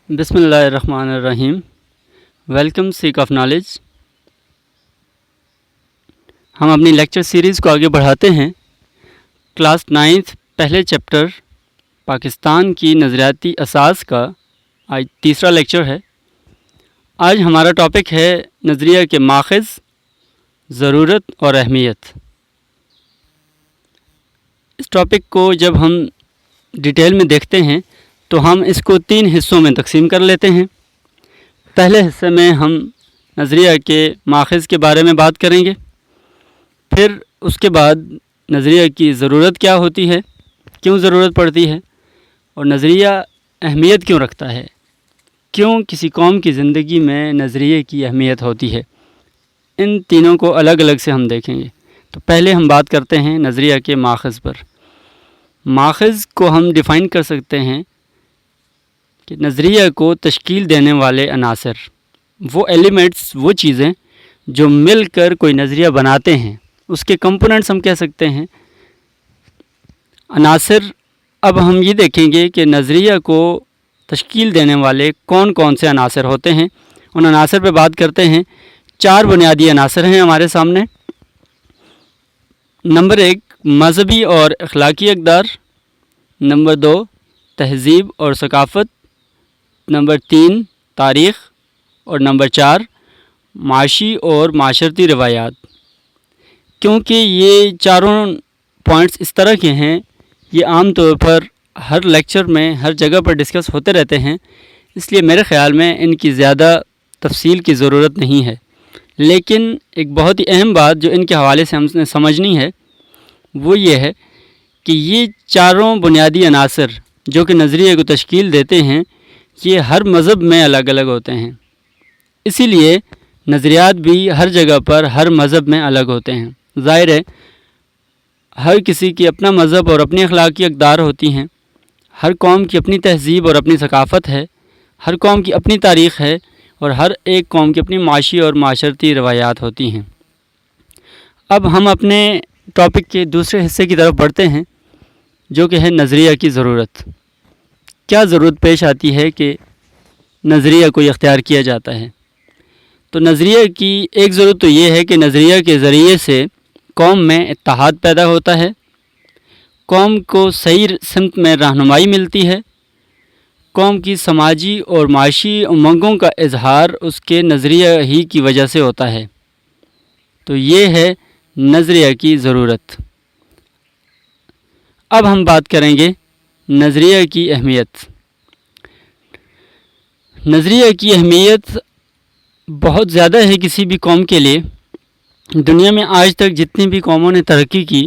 بسم اللہ الرحمن الرحیم۔ Welcome sake of knowledge. ہم اپنی لیکچر سیریز کو آگے بڑھاتے ہیں۔ کلاس 9 پہلے چیپٹر پاکستان کی نظریاتی اساس کا آج تیسرا لیکچر ہے۔ آج ہمارا ٹاپک ہے نظریہ کے ماخذ، ضرورت اور اہمیت۔ اس ٹاپک کو جب ہم ڈیٹیل میں دیکھتے ہیں تو ہم اس کو 3 حصوں میں تقسیم کر لیتے ہیں۔ پہلے حصے میں ہم نظریہ کے ماخذ کے بارے میں بات کریں گے، پھر اس کے بعد نظریہ کی ضرورت کیا ہوتی ہے، کیوں ضرورت پڑتی ہے، اور نظریہ اہمیت کیوں رکھتا ہے، کیوں کسی قوم کی زندگی میں نظریے کی اہمیت ہوتی ہے۔ ان تینوں کو الگ الگ سے ہم دیکھیں گے۔ تو پہلے ہم بات کرتے ہیں نظریہ کے ماخذ پر۔ ماخذ کو ہم ڈیفائن کر سکتے ہیں کہ نظریہ کو تشکیل دینے والے عناصر، وہ ایلیمنٹس، وہ چیزیں جو مل کر کوئی نظریہ بناتے ہیں، اس کے کمپوننٹس ہم کہہ سکتے ہیں عناصر۔ اب ہم یہ دیکھیں گے کہ نظریہ کو تشکیل دینے والے کون کون سے عناصر ہوتے ہیں۔ ان عناصر پہ بات کرتے ہیں۔ 4 بنیادی عناصر ہیں ہمارے سامنے۔ نمبر 1 مذہبی اور اخلاقی اقدار، نمبر 2 تہذیب اور ثقافت، نمبر 3 تاریخ، اور نمبر 4 معاشی اور معاشرتی روایات۔ کیونکہ یہ چاروں پوائنٹس اس طرح کے ہیں، یہ عام طور پر ہر لیکچر میں ہر جگہ پر ڈسکس ہوتے رہتے ہیں، اس لیے میرے خیال میں ان کی زیادہ تفصیل کی ضرورت نہیں ہے۔ لیکن ایک بہت ہی اہم بات جو ان کے حوالے سے ہم نے سمجھنی ہے وہ یہ ہے کہ یہ چاروں بنیادی عناصر جو کہ نظریے کو تشکیل دیتے ہیں، یہ ہر مذہب میں الگ الگ ہوتے ہیں۔ اسی لیے نظریات بھی ہر جگہ پر ہر مذہب میں الگ ہوتے ہیں۔ ظاہر ہے ہر کسی کی اپنا مذہب اور اپنی اخلاقی اقدار ہوتی ہیں، ہر قوم کی اپنی تہذیب اور اپنی ثقافت ہے، ہر قوم کی اپنی تاریخ ہے، اور ہر ایک قوم کی اپنی معاشی اور معاشرتی روایات ہوتی ہیں۔ اب ہم اپنے ٹاپک کے دوسرے حصے کی طرف بڑھتے ہیں، جو کہ ہے نظریہ کی ضرورت۔ کیا ضرورت پیش آتی ہے کہ نظریہ کو اختیار کیا جاتا ہے؟ تو نظریہ کی ایک ضرورت تو یہ ہے کہ نظریہ کے ذریعے سے قوم میں اتحاد پیدا ہوتا ہے، قوم کو صحیح سمت میں رہنمائی ملتی ہے، قوم کی سماجی اور معاشی امنگوں کا اظہار اس کے نظریہ ہی کی وجہ سے ہوتا ہے۔ تو یہ ہے نظریہ کی ضرورت۔ اب ہم بات کریں گے نظریہ کی اہمیت۔ نظریہ کی اہمیت بہت زیادہ ہے کسی بھی قوم کے لیے۔ دنیا میں آج تک جتنی بھی قوموں نے ترقی کی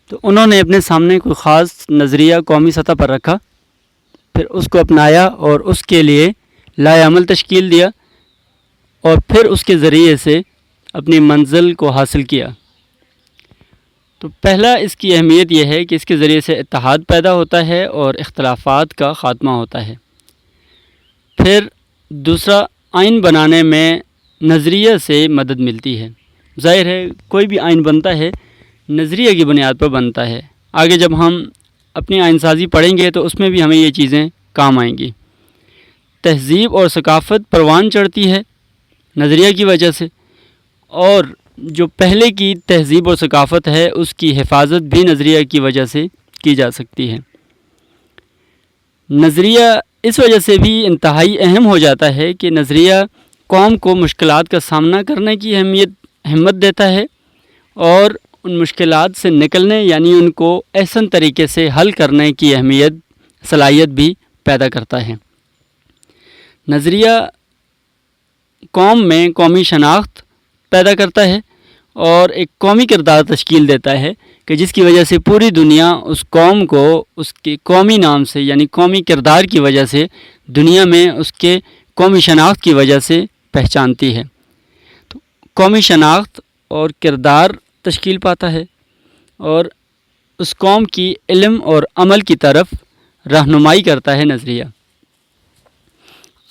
تو انہوں نے اپنے سامنے کوئی خاص نظریہ قومی سطح پر رکھا، پھر اس کو اپنایا اور اس کے لیے لائحہ عمل تشکیل دیا، اور پھر اس کے ذریعے سے اپنی منزل کو حاصل کیا۔ تو پہلا اس کی اہمیت یہ ہے کہ اس کے ذریعے سے اتحاد پیدا ہوتا ہے اور اختلافات کا خاتمہ ہوتا ہے۔ پھر دوسرا، آئین بنانے میں نظریہ سے مدد ملتی ہے۔ ظاہر ہے کوئی بھی آئین بنتا ہے نظریہ کی بنیاد پر بنتا ہے۔ آگے جب ہم اپنی آئین سازی پڑھیں گے تو اس میں بھی ہمیں یہ چیزیں کام آئیں گی۔ تہذیب اور ثقافت پروان چڑھتی ہے نظریہ کی وجہ سے، اور جو پہلے کی تہذیب اور ثقافت ہے اس کی حفاظت بھی نظریہ کی وجہ سے کی جا سکتی ہے۔ نظریہ اس وجہ سے بھی انتہائی اہم ہو جاتا ہے کہ نظریہ قوم کو مشکلات کا سامنا کرنے کی ہمت دیتا ہے، اور ان مشکلات سے نکلنے یعنی ان کو احسن طریقے سے حل کرنے کی صلاحیت بھی پیدا کرتا ہے۔ نظریہ قوم میں قومی شناخت پیدا کرتا ہے اور ایک قومی کردار تشکیل دیتا ہے کہ جس کی وجہ سے پوری دنیا اس قوم کو اس کے قومی نام سے یعنی قومی کردار کی وجہ سے دنیا میں اس کے قومی شناخت کی وجہ سے پہچانتی ہے۔ تو قومی شناخت اور کردار تشکیل پاتا ہے اور اس قوم کی علم اور عمل کی طرف رہنمائی کرتا ہے نظریہ۔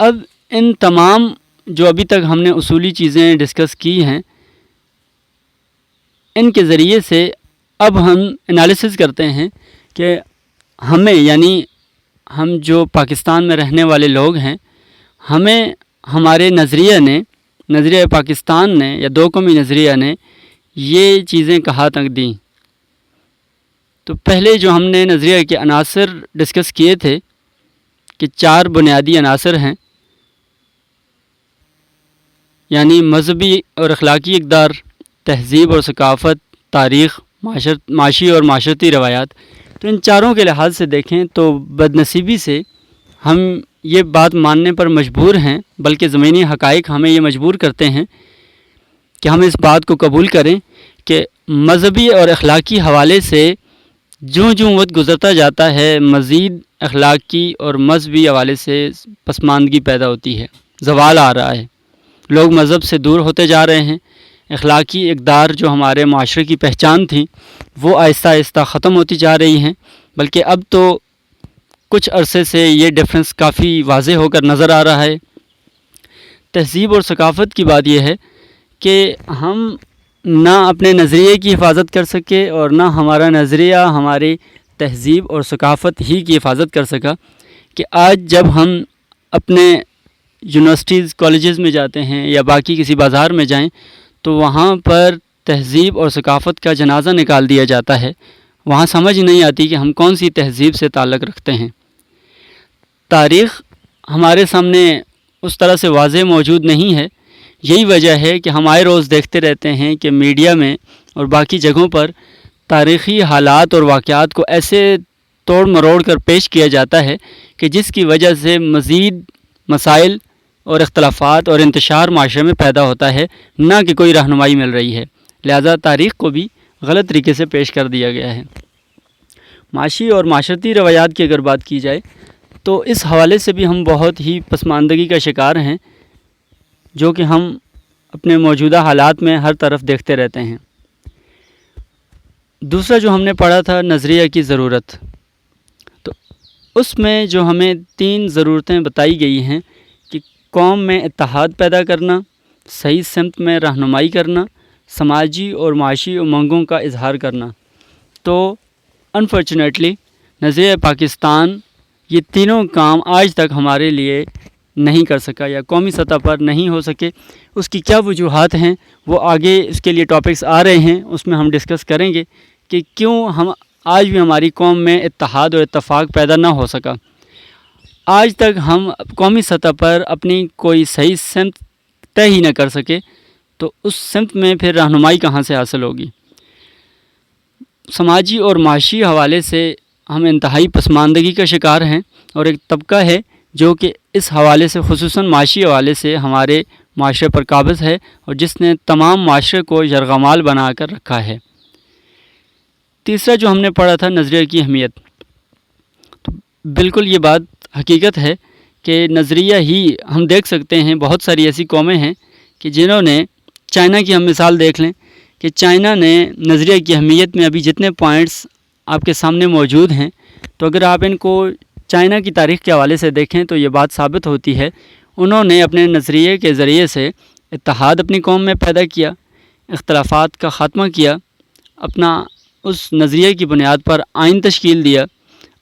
اب ان تمام جو ابھی تک ہم نے اصولی چیزیں ڈسکس کی ہیں، ان کے ذریعے سے اب ہم انالیسس کرتے ہیں کہ ہمیں یعنی ہم جو پاکستان میں رہنے والے لوگ ہیں ہمیں ہمارے نظریہ پاکستان نے یا دو قومی نظریہ نے یہ چیزیں کہاں تک دیں. تو پہلے جو ہم نے نظریہ کے عناصر ڈسکس کیے تھے کہ 4 بنیادی عناصر ہیں، یعنی مذہبی اور اخلاقی اقدار، تہذیب اور ثقافت، تاریخ، معاشی اور معاشرتی روایات. تو ان چاروں کے لحاظ سے دیکھیں تو بدنصیبی سے ہم یہ بات ماننے پر مجبور ہیں، بلکہ زمینی حقائق ہمیں یہ مجبور کرتے ہیں کہ ہم اس بات کو قبول کریں کہ مذہبی اور اخلاقی حوالے سے جوں وقت گزرتا جاتا ہے مزید اخلاقی اور مذہبی حوالے سے پسماندگی پیدا ہوتی ہے، زوال آ رہا ہے. لوگ مذہب سے دور ہوتے جا رہے ہیں. اخلاقی اقدار جو ہمارے معاشرے کی پہچان تھیں وہ آہستہ آہستہ ختم ہوتی جا رہی ہیں، بلکہ اب تو کچھ عرصے سے یہ ڈفرینس کافی واضح ہو کر نظر آ رہا ہے. تہذیب اور ثقافت کی بات یہ ہے کہ ہم نہ اپنے نظریے کی حفاظت کر سکے اور نہ ہمارا نظریہ ہماری تہذیب اور ثقافت ہی کی حفاظت کر سکا. کہ آج جب ہم اپنے یونیورسٹیز کالجز میں جاتے ہیں یا باقی کسی بازار میں جائیں تو وہاں پر تہذیب اور ثقافت کا جنازہ نکال دیا جاتا ہے. وہاں سمجھ نہیں آتی کہ ہم کون سی تہذیب سے تعلق رکھتے ہیں. تاریخ ہمارے سامنے اس طرح سے واضح موجود نہیں ہے. یہی وجہ ہے کہ ہم آئے روز دیکھتے رہتے ہیں کہ میڈیا میں اور باقی جگہوں پر تاریخی حالات اور واقعات کو ایسے توڑ مروڑ کر پیش کیا جاتا ہے کہ جس کی وجہ سے مزید مسائل اور اختلافات اور انتشار معاشرے میں پیدا ہوتا ہے، نہ کہ کوئی رہنمائی مل رہی ہے. لہذا تاریخ کو بھی غلط طریقے سے پیش کر دیا گیا ہے. معاشی اور معاشرتی روایات کی اگر بات کی جائے تو اس حوالے سے بھی ہم بہت ہی پسماندگی کا شکار ہیں، جو کہ ہم اپنے موجودہ حالات میں ہر طرف دیکھتے رہتے ہیں. دوسرا جو ہم نے پڑھا تھا نظریہ کی ضرورت، تو اس میں جو ہمیں 3 ضرورتیں بتائی گئی ہیں کہ قوم میں اتحاد پیدا کرنا، صحیح سمت میں رہنمائی کرنا، سماجی اور معاشی امنگوں کا اظہار کرنا. تو انفارچونیٹلی نظریہ پاکستان یہ تینوں کام آج تک ہمارے لیے نہیں کر سکا یا قومی سطح پر نہیں ہو سکے. اس کی کیا وجوہات ہیں وہ آگے اس کے لیے ٹاپکس آ رہے ہیں، اس میں ہم ڈسکس کریں گے کہ کیوں ہم آج بھی ہماری قوم میں اتحاد اور اتفاق پیدا نہ ہو سکا. آج تک ہم قومی سطح پر اپنی کوئی صحیح سمت طے ہی نہ کر سکے تو اس سمت میں پھر رہنمائی کہاں سے حاصل ہوگی. سماجی اور معاشی حوالے سے ہم انتہائی پسماندگی کا شکار ہیں، اور ایک طبقہ ہے جو کہ اس حوالے سے خصوصاً معاشی حوالے سے ہمارے معاشرے پر قابض ہے اور جس نے تمام معاشرے کو یرغمال بنا کر رکھا ہے. تیسرا جو ہم نے پڑھا تھا نظریہ کی اہمیت، تو بالکل یہ بات حقیقت ہے کہ نظریہ ہی ہم دیکھ سکتے ہیں. بہت ساری ایسی قومیں ہیں کہ جنہوں نے، چائنا کی ہم مثال دیکھ لیں کہ چائنا نے نظریہ کی اہمیت میں ابھی جتنے پوائنٹس آپ کے سامنے موجود ہیں، تو اگر آپ ان کو چائنا کی تاریخ کے حوالے سے دیکھیں تو یہ بات ثابت ہوتی ہے. انہوں نے اپنے نظریے کے ذریعے سے اتحاد اپنی قوم میں پیدا کیا، اختلافات کا خاتمہ کیا، اپنا اس نظریے کی بنیاد پر آئین تشکیل دیا،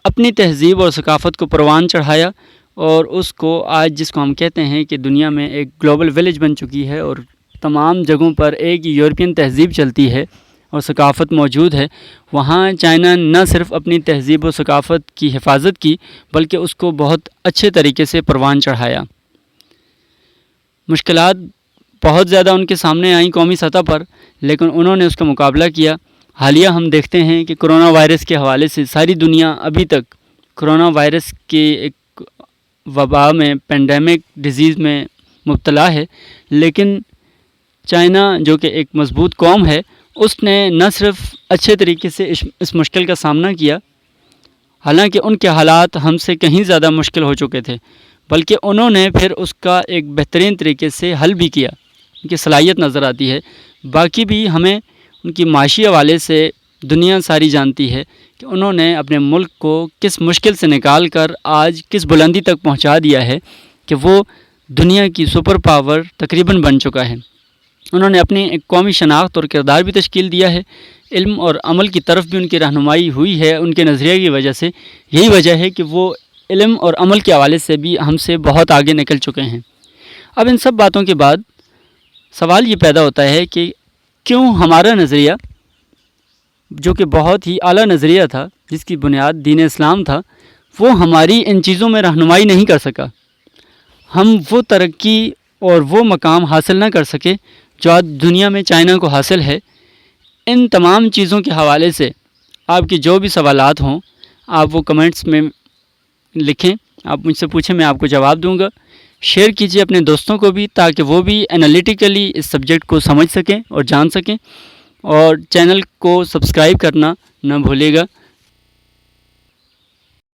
اپنی تہذیب اور ثقافت کو پروان چڑھایا، اور اس کو آج جس کو ہم کہتے ہیں کہ دنیا میں ایک گلوبل ولیج بن چکی ہے اور تمام جگہوں پر ایک یورپین تہذیب چلتی ہے اور ثقافت موجود ہے. وہاں چائنا نہ صرف اپنی تہذیب و ثقافت کی حفاظت کی بلکہ اس کو بہت اچھے طریقے سے پروان چڑھایا. مشکلات بہت زیادہ ان کے سامنے آئیں قومی سطح پر، لیکن انہوں نے اس کا مقابلہ کیا. حالیہ ہم دیکھتے ہیں کہ کرونا وائرس کے حوالے سے ساری دنیا ابھی تک کرونا وائرس کی ایک وبا میں، پینڈیمک ڈیزیز میں مبتلا ہے، لیکن چائنا جو کہ ایک مضبوط قوم ہے، اس نے نہ صرف اچھے طریقے سے اس مشکل کا سامنا کیا، حالانکہ ان کے حالات ہم سے کہیں زیادہ مشکل ہو چکے تھے، بلکہ انہوں نے پھر اس کا ایک بہترین طریقے سے حل بھی کیا. ان کی صلاحیت نظر آتی ہے. باقی بھی ہمیں ان کی معاشی حوالے سے دنیا ساری جانتی ہے کہ انہوں نے اپنے ملک کو کس مشکل سے نکال کر آج کس بلندی تک پہنچا دیا ہے کہ وہ دنیا کی سپر پاور تقریباً بن چکا ہے. انہوں نے اپنی ایک قومی شناخت اور کردار بھی تشکیل دیا ہے. علم اور عمل کی طرف بھی ان کی رہنمائی ہوئی ہے ان کے نظریے کی وجہ سے. یہی وجہ ہے کہ وہ علم اور عمل کے حوالے سے بھی ہم سے بہت آگے نکل چکے ہیں۔ اب ان سب باتوں کے بعد سوال یہ پیدا ہوتا ہے کہ کیوں ہمارا نظریہ جو کہ بہت ہی اعلیٰ نظریہ تھا، جس کی بنیاد دین اسلام تھا، وہ ہماری ان چیزوں میں رہنمائی نہیں کر سکا، ہم وہ ترقی اور وہ مقام حاصل نہ کر سکے جو آج دنیا میں چائنا کو حاصل ہے۔ ان تمام چیزوں کے حوالے سے آپ کی جو بھی سوالات ہوں آپ وہ کمنٹس میں لکھیں، آپ مجھ سے پوچھیں، میں آپ کو جواب دوں گا۔ شیئر کیجیے اپنے دوستوں کو بھی تاکہ وہ بھی انالیٹیکلی اس سبجیکٹ کو سمجھ سکیں اور جان سکیں، اور چینل کو سبسکرائب کرنا نہ بھولے گا۔